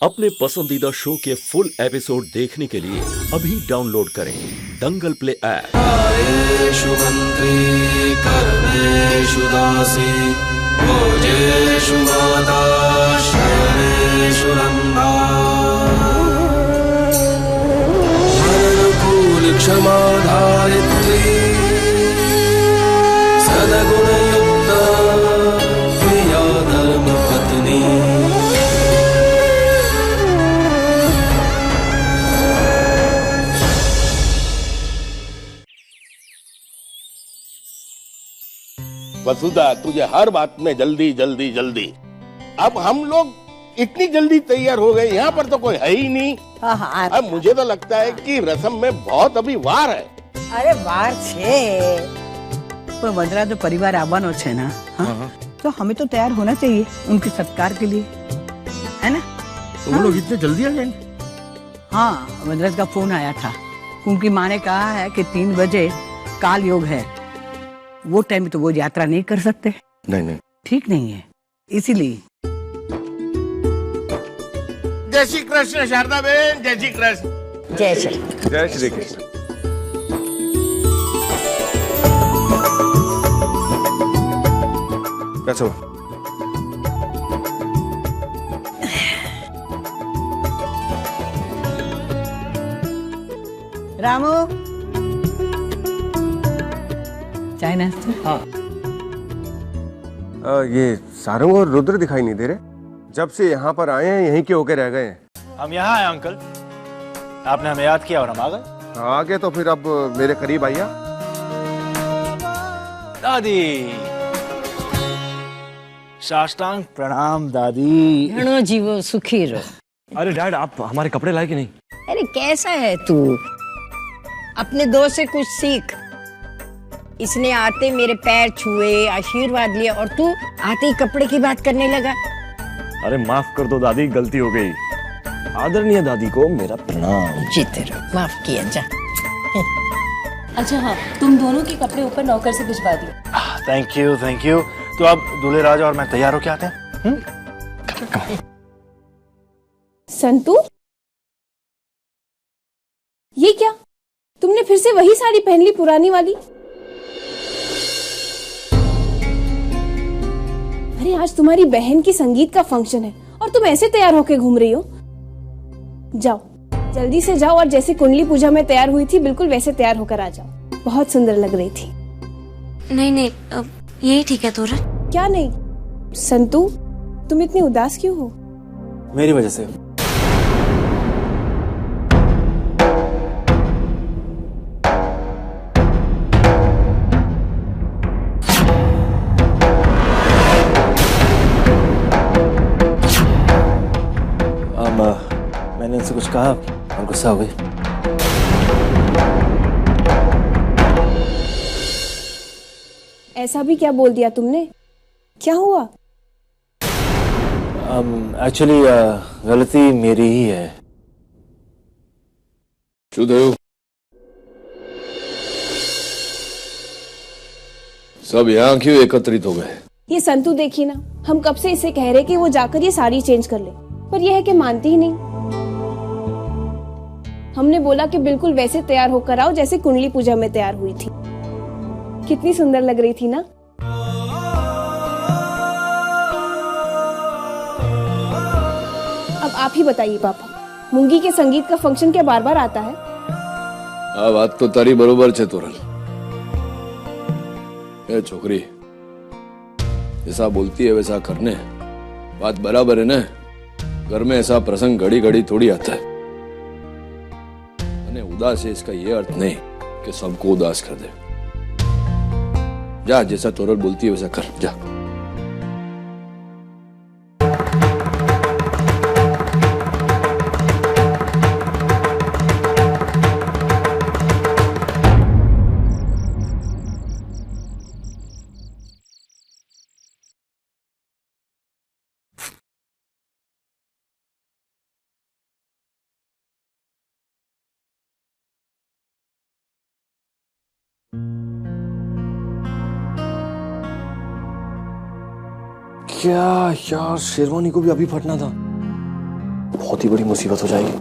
अपने पसंदीदा शो के फुल एपिसोड देखने के लिए अभी डाउनलोड करें दंगल प्ले ऐप। आयेषु मंत्री कर्मेषु दासी भोजेषु माता शयनेषु रंभा अनुकूल क्षमा धारित्री सदगुणयुक्ता प्रिया धर्म पत्नी। वसुधा, तुझे हर बात में जल्दी जल्दी जल्दी। अब हम लोग इतनी जल्दी तैयार हो गए, यहाँ पर तो कोई है ही नहीं। अब मुझे तो लगता है कि रस्म में बहुत अभी वार है। अरे वार छे पर वंदना जो परिवार आवવાનો છે ना, तो हमें तो तैयार होना चाहिए उनके सत्कार के लिए, है ना? तो वो लोग इतने जल्दी आ जाएंगे? हाँ, वंदना का फोन आया था। उनकी माँ ने कहा है कि 3 बजे काल योग है, वो टाइम तो वो यात्रा नहीं कर सकते। नहीं, ठीक नहीं है, इसीलिए। जय श्री कृष्ण शारदा बहन, जय श्री कृष्ण। जय श्री जय श्री कृष्ण। कैसे हो? रामू, चाय नाश्ता? हाँ। ये सारंग और रुद्र दिखाई नहीं दे रहे। जब से यहाँ पर आए हैं यहीं के होके रह गए हैं। हम यहाँ आए अंकल, आपने हमें याद किया और हम आ गए। आगे तो फिर अब मेरे करीब आइया। दादी, साष्टांग प्रणाम दादी। घणो जीवो सुखी रहो। अरे डैड, आप हमारे कपड़े लाए कि नहीं? अरे कैसा है तू? अपने दोस्त से कुछ सीख। इसने आते मेरे पैर छुए, आशीर्वाद लिया, और तू आते ही कपड़े की बात करने लगा। अरे माफ कर दो दादी, गलती हो गई। आदरणीय दादी को मेरा प्रणाम। जीते रहो, माफ किया जा। अच्छा हाँ, तुम दोनों के कपड़े ऊपर नौकर से भिजवा दिए। Thank you thank you. तो अब दूल्हे राजा और मैं तैयार होके आते हैं। संतू, ये क्या? तुमने फिर से वही साड़ी पहन ली, पुरानी वाली? अरे आज तुम्हारी बहन की संगीत का फंक्शन है और तुम ऐसे तैयार होके घूम रही हो। जाओ, जल्दी से जाओ और जैसे कुंडली पूजा में तैयार हुई थी बिल्कुल वैसे तैयार होकर आ जाओ। बहुत सुंदर लग रही थी। नहीं, यही ठीक है तोरण। क्या नहीं? संतू, तुम इतनी उदास क्यों हो? मेरी वजह से। मैंने इनसे कुछ कहा और गुस्सा हो गई। ऐसा भी क्या बोल दिया तुमने? क्या हुआ? एक्चुअली गलती मेरी ही है। सुदेव, सब यहाँ क्यों एकत्रित हो गए? ये संतू देखी ना, हम कब से इसे कह रहे कि वो जाकर ये साड़ी चेंज कर ले, पर यह है कि मानती ही नहीं। हमने बोला कि बिल्कुल वैसे तैयार होकर आओ जैसे कुंडली पूजा में तैयार हुई थी। कितनी सुंदर लग रही थी ना? अब आप ही बताइए पापा, मूंगी के संगीत का फंक्शन क्या बार बार आता है? आ बात तो तारी बरोबर छे तोरण। ए छोकरी, जैसा बोलती है वैसा करने। बात बराबर है ना? घर में ऐसा प्रसंग घड़ी घड़ी थोड़ी आता है। उदास है इसका ये अर्थ नहीं कि सबको उदास कर दे। जा, जैसा तोरण बोलती है वैसा कर, जा। क्या यार, शेरवानी को भी अभी फटना था। बहुत ही बड़ी मुसीबत हो जाएगी।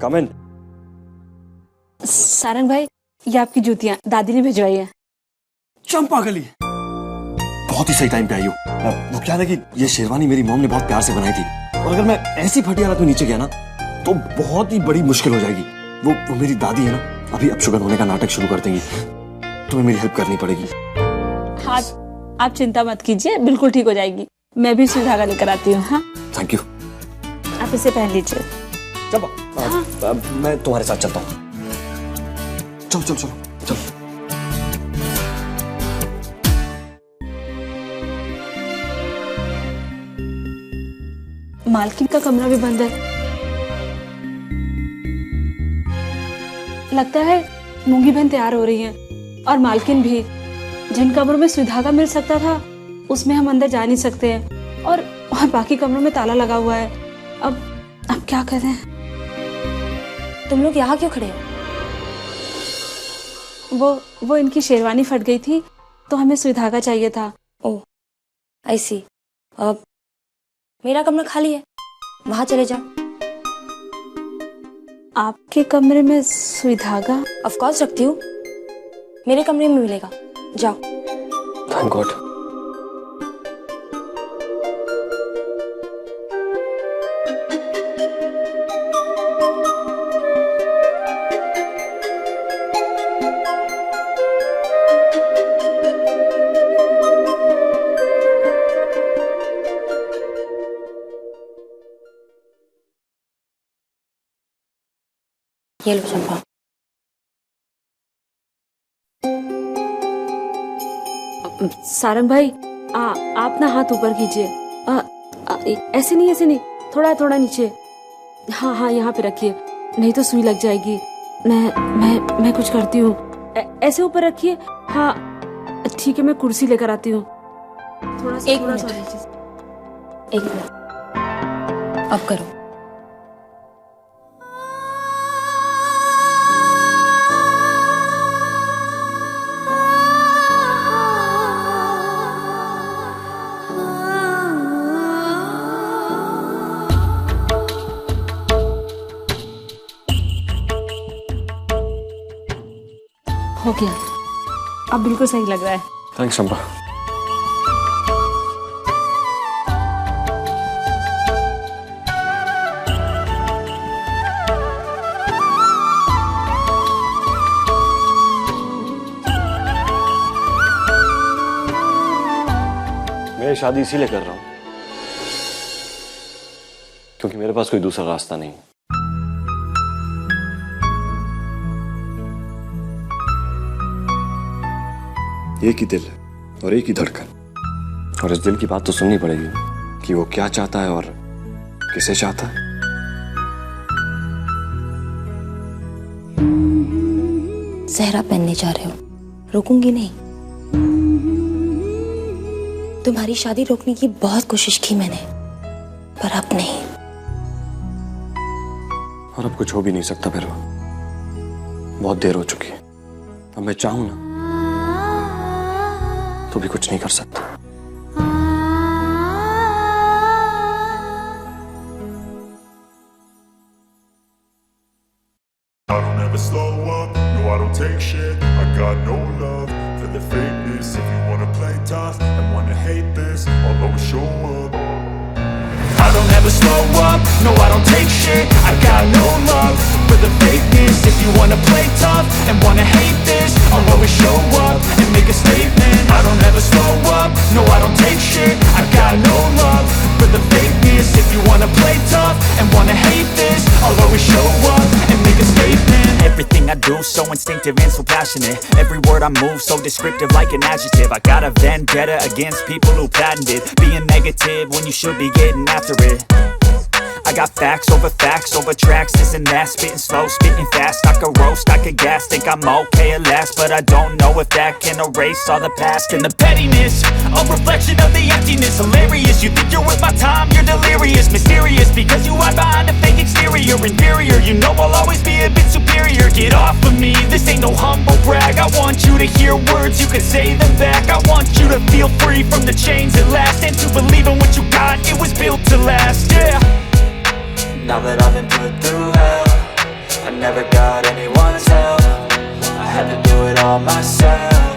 कम इन। सारंग भाई, ये आपकी जूतियां दादी ने भिजवाई है। चंपा गली, बहुत ही सही टाइम पे आई हो। वो क्या है कि ये शेरवानी मेरी मॉम ने बहुत प्यार से बनाई थी, और अगर मैं ऐसी फटी हालत में नीचे गया ना तो बहुत ही बड़ी मुश्किल हो जाएगी। वो मेरी दादी है ना, अभी अपशुगन होने का नाटक शुरू कर देंगी, तुम्हें मेरी हेल्प करनी पड़ेगी। हाँ, आप चिंता मत कीजिए, बिल्कुल ठीक हो जाएगी। मैं भी सुई धागा लेकर आती हूँ। हाँ, थैंक यू। आप इसे पहन लीजिए। चंपा, मैं तुम्हारे साथ चलता हूँ। चलो चलो चलो चलो। मालकिन का कमरा भी बंद है। लगता है मूंगी बहन तैयार हो रही हैं, और मालकिन भी। जिन कमरों में सुई धागा मिल सकता था उसमें हम अंदर जा नहीं सकते हैं, और बाकी कमरों में ताला लगा हुआ है। अब क्या करें? तुम लोग यहाँ क्यों खड़े हो? वो इनकी शेरवानी फट गई थी तो हमें सुई धागा चाहिए था। ओह, आई सी। अब मेरा कमरा खाली है, वहां चले जाओ। आपके कमरे में सुई धागा? ऑफ कोर्स रखती हूँ, मेरे कमरे में मिलेगा, जाओ। Thank God. ये लो चंपा। सारंग भाई, आप ना हाथ ऊपर कीजिए। ऐसे नहीं, थोड़ा नीचे। हाँ, यहाँ पे रखिए, नहीं तो सुई लग जाएगी। मैं कुछ करती हूँ। ऐसे ऊपर रखिए। हाँ ठीक है, मैं कुर्सी लेकर आती हूँ। एक मिनट। अब करो। हो गया, अब बिल्कुल सही लग रहा है। थैंक्स चंपा। मैं शादी इसीलिए कर रहा हूं क्योंकि मेरे पास कोई दूसरा रास्ता नहीं। एक ही दिल और एक ही धड़कन, और इस दिल की बात तो सुननी पड़ेगी कि वो क्या चाहता है और किसे चाहता है। सहरा पहनने जा रहे हो, रोकूंगी नहीं। तुम्हारी शादी रोकने की बहुत कोशिश की मैंने, पर अब नहीं। और अब कुछ हो भी नहीं सकता फिर, बहुत देर हो चुकी है। अब मैं चाहूं ना तो भी कुछ नहीं कर सकता। I don't ever slow up, no I don't take shit. I got no love for the fakeness. If you wanna play tough and wanna hate this, I'll always show up. I don't ever slow up, no I don't take shit. I got no love for the fakeness. If you wanna play tough and wanna hate this, I'll always show up and make a statement. I don't ever slow up, no I don't take shit. I got no love for the fakeness. If you wanna play tough and wanna hate this, I'll always show up and make a statement. Everything I do so instinctive and so passionate. Every word I move so descriptive like an adjective. I got a vendetta against people who patented being negative when you should be getting after it. I got facts over tracks, this and that. Spitting slow, spitting fast. I could roast, I could gas. Think I'm okay at last, but I don't know if that can erase all the past. And the pettiness, a reflection of the emptiness. Hilarious, you think you're worth my time, you're delirious. Mysterious, because you hide behind a fake exterior. Inferior, you know I'll always be a bit superior. Get off of me, this ain't no humble brag. I want you to hear words, you can say them back. I want you to feel free from the chains at last, and to believe in what you got built to last, yeah. Now that I've been put through hell, I never got anyone's help. I had to do it all myself.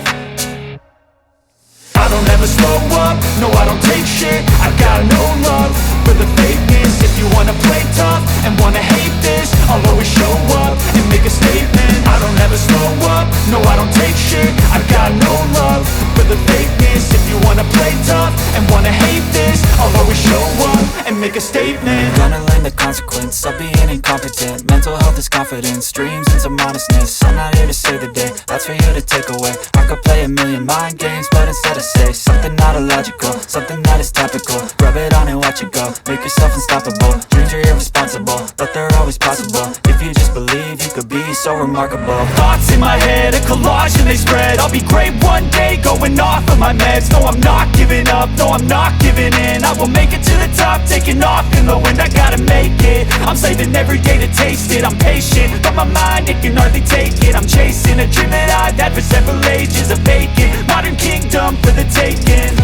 I don't ever slow up, no I don't take shit. I got no love for the fakeness. If you wanna play tough and wanna hate this, I'll always show up and make a statement. I don't ever slow up, no I don't take shit. I got no love for the fakeness. If you wanna play tough and wanna hate this, I'll always show up and make a statement. Gonna learn the consequence of being incompetent. Mental health is confidence, dreams and some honestness. I'm not here to save the day, that's for you to take away. I could play a million mind games, but instead I say something not illogical, something that is topical. Rub it on and watch it go, make yourself unstoppable. Dreams are irresponsible, but they're always possible. If you just believe, you could be so remarkable. Thoughts in my head, a collage and they spread. I'll be great one day, going off of my meds. No, I'm not giving up, no, I'm not giving in. I will make it to the top, taking off in the wind. I gotta make it, I'm saving every day to taste it. I'm patient, but my mind, it can hardly take it. I'm chasing a dream that I've had for several ages. A vacant, modern kingdom for the taking.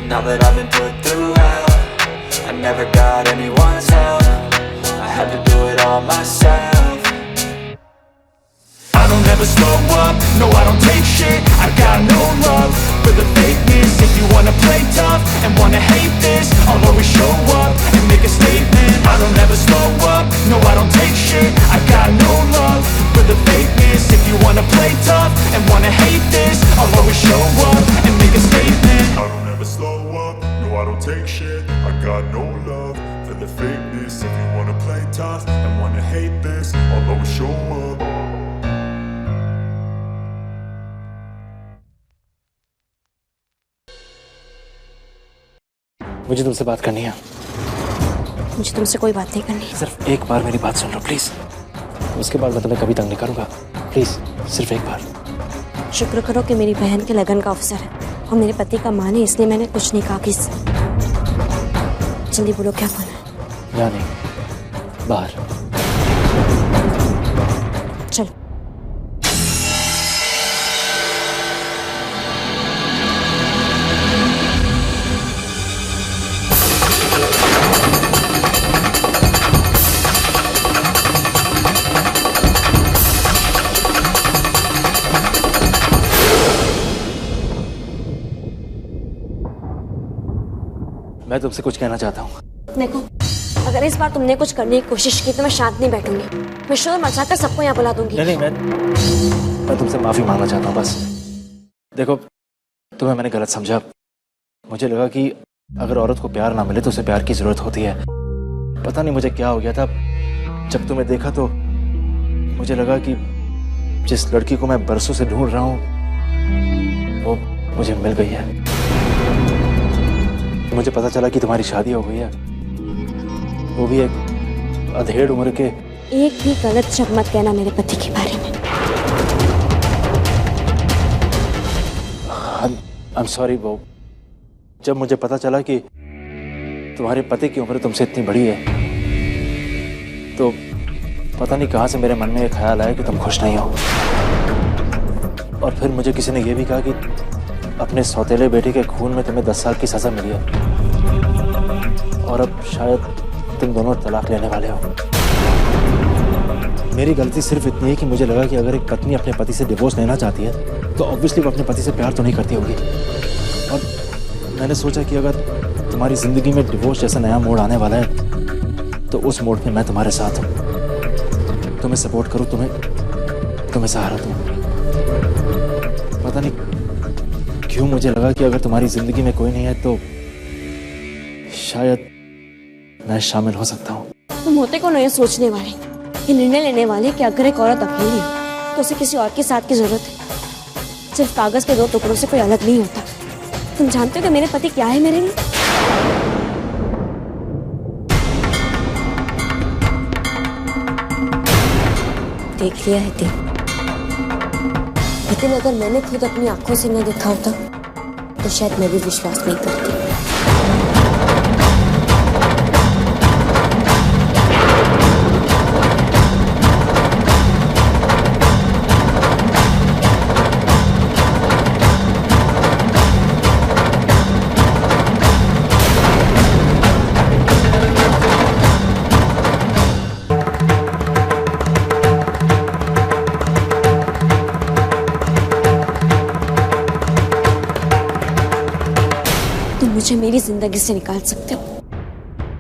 Now that I've been put through hell, I never got anyone's help. I had to do it all myself. I don't ever slow up, no I don't take shit. I got no love for the fakeness. If you wanna play tough and wanna hate this, I'll always show up and make a statement. I don't ever slow up, no I don't take shit. I got no love for the fakeness. If you wanna play tough and wanna hate this, I'll always show up and make a statement. I don't ever slow up, no I don't take shit. I got no love for the fakeness. If you wanna play tough and wanna hate this, I'll always show up. मुझे तुमसे बात करनी है। मुझे तुमसे कोई बात नहीं करनी। सिर्फ एक बार मेरी बात सुन लो प्लीज, उसके बाद मैं तुम्हें कभी तंग नहीं करूंगा। प्लीज सिर्फ एक बार। शुक्र करो कि मेरी बहन के लगन का अवसर है और मेरे पति का मान है, इसलिए मैंने कुछ नहीं कहा। किस जल्दी बोलो क्या बोलना है। यहाँ नहीं, बाहर। चलो। मैं तुमसे कुछ कहना चाहता हूँ। देखो, अगर इस बार तुमने कुछ करने की कोशिश की तो मैं शांत नहीं बैठूंगी। मैं शोर मचाकर सबको यहाँ बुला दूंगी। नहीं, मैं तुमसे माफी मांगना चाहता हूँ बस। देखो, तुम्हें मैंने गलत समझा। मुझे लगा कि अगर औरत को प्यार ना मिले तो उसे प्यार की जरूरत होती है। पता नहीं मुझे क्या हो गया था, जब तुम्हें देखा तो मुझे लगा कि जिस लड़की को मैं बरसों से ढूंढ रहा हूँ वो मुझे मिल गई है। मुझे पता चला कि तुम्हारी शादी हो गई है, वो भी एक अधेड़ उम्र के। एक भी गलत शब्द मत कहना मेरे पति के बारे में। I'm sorry वो, जब मुझे पता चला कि तुम्हारे पति की उम्र तुमसे इतनी बड़ी है तो पता नहीं कहाँ से मेरे मन में एक ख्याल आया कि तुम खुश नहीं हो। और फिर मुझे किसी ने यह भी कहा कि अपने सौतेले बेटे के खून में तुम्हें 10 साल की सजा मिली है और अब शायद तुम दोनों तलाक लेने वाले हो। मेरी गलती सिर्फ इतनी है कि मुझे लगा कि अगर एक पत्नी अपने पति से डिवोर्स लेना चाहती है तो ऑब्वियसली वो अपने पति से प्यार तो नहीं करती होगी। और मैंने सोचा कि अगर तुम्हारी जिंदगी में डिवोर्स जैसा नया मोड़ आने वाला है तो उस मोड़ पे मैं तुम्हारे साथ हूँ, तुम्हें सपोर्ट करूँ, तुम्हें सहारा दूँ। पता नहीं क्यों मुझे लगा कि अगर तुम्हारी जिंदगी में कोई नहीं है तो शायद मैं शामिल हो सकता हूँ। तुम होते कौन हो ये सोचने वाले, ये निर्णय लेने वाले कि अगर एक औरत अकेली है तो उसे किसी और के साथ की जरूरत है। सिर्फ कागज के 2 टुकड़ों से कोई अलग नहीं होता। तुम जानते हो कि मेरे पति क्या है मेरे लिए? देख लिया है लेकिन अगर मैंने खुद अपनी आंखों से न देखा होता तो शायद मैं भी विश्वास नहीं करती। मुझे मेरी जिंदगी से निकाल सकते हो,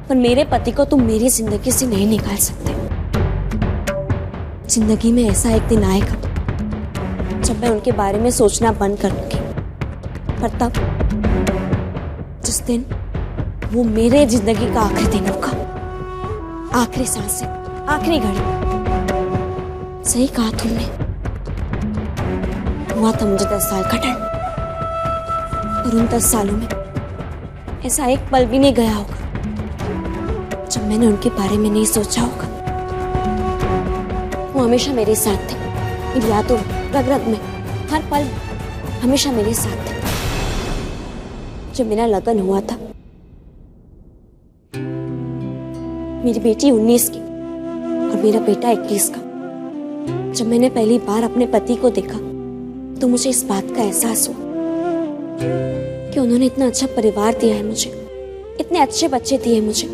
पर मेरे पति को तुम मेरी जिंदगी से नहीं निकाल सकते। जिंदगी में ऐसा एक दिन आएगा जब मैं उनके बारे में सोचना बंद कर दूंगी, पर तब जिस दिन वो मेरे जिंदगी का आखिरी दिन होगा, आखिरी सांस है, आखिरी घड़ी। सही कहा तुमने, हुआ था मुझे 10 साल का डर, और उन 10 सालों में ऐसा एक पल भी नहीं गया होगा जब मैंने उनके बारे में नहीं सोचा होगा। वो हमेशा मेरे साथ थे, मेरी यादों में, रग-रग में, हर पल हमेशा मेरे साथ थे। जब मेरा लगन हुआ था, मेरी बेटी 19 की और मेरा बेटा 21 का, जब मैंने पहली बार अपने पति को देखा तो मुझे इस बात का एहसास हुआ कि उन्होंने इतना अच्छा परिवार दिया है मुझे, इतने अच्छे बच्चे दिए मुझे।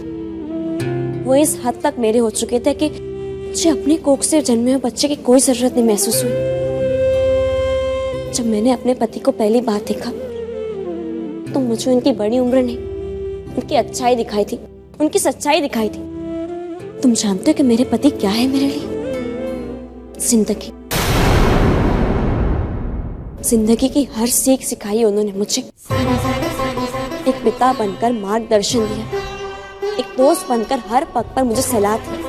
वो इस हद तक मेरे हो चुके थे कि मुझे अपनी कोख से जन्मे हुए बच्चे की कोई जरूरत नहीं महसूस हुई। जब मैंने अपने पति को पहली बार देखा तो मुझे उनकी बड़ी उम्र नहीं, उनकी अच्छाई दिखाई थी, उनकी सच्चाई दिखाई थी। तुम जानते हो कि मेरे पति क्या है मेरे लिए? जिंदगी। जिंदगी की हर सीख सिखाई उन्होंने मुझे। एक पिता बनकर मार्गदर्शन दिया, एक दोस्त बनकर हर पग पर मुझे सलाह दी,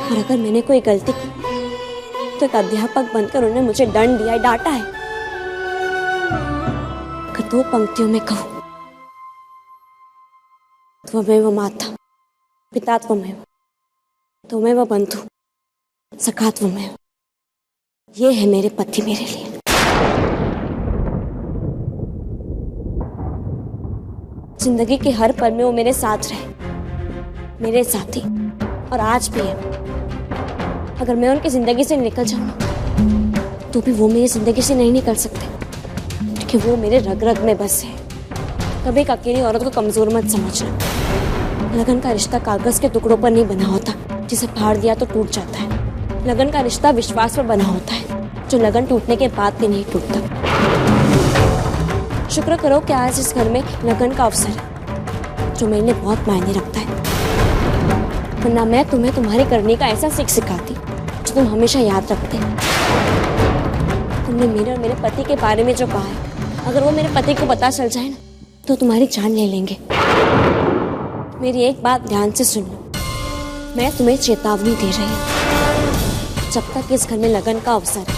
और अगर मैंने कोई गलती की तो एक अध्यापक बनकर उन्होंने मुझे दंड दिया है, डांटा है। अगर 2 पंक्तियों में कहूं, त्वमेव माता पिता त्वमेव, त्वमेव बंधु सखा त्वमेव। ये है मेरे पति मेरे लिए। जिंदगी के हर पल में वो मेरे साथ रहे, मेरे साथी, और आज भी है। अगर मैं उनकी जिंदगी से निकल जाऊं तो भी वो मेरी जिंदगी से नहीं निकल सकते, क्योंकि वो मेरे रग-रग में बसे हैं। कभी एक अकेली औरत को कमजोर मत समझना। लगन का रिश्ता कागज के टुकड़ों पर नहीं बना होता, जिसे फाड़ दिया तो टूट जाता है। लगन का रिश्ता विश्वास पर बना होता है, जो लगन टूटने के बाद भी नहीं टूटता। शुक्र करो कि आज इस घर में लगन का अवसर है, जो मेरे लिए बहुत मायने रखता है। वरना मैं तुम्हें तुम्हारी करने का ऐसा सीख सिखाती जो तुम हमेशा याद रखते। तुमने मेरे और मेरे पति के बारे में जो कहा है, अगर वो मेरे पति को पता चल जाए ना तो तुम्हारी जान ले लेंगे। मेरी एक बात ध्यान से सुन लो, मैं तुम्हें चेतावनी दे रही हूँ। जब तक इस घर में लगन का अवसर है,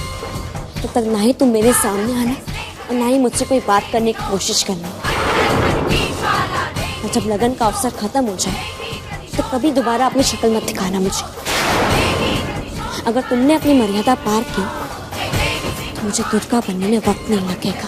तब तक ना ही तुम मेरे सामने आना और ना ही मुझसे कोई बात करने की कोशिश करना। और जब लगन का अवसर खत्म हो जाए तो कभी दोबारा अपनी शक्ल मत दिखाना मुझे। अगर तुमने अपनी मर्यादा पार की तो मुझे दुर्गा बनने में वक्त नहीं लगेगा।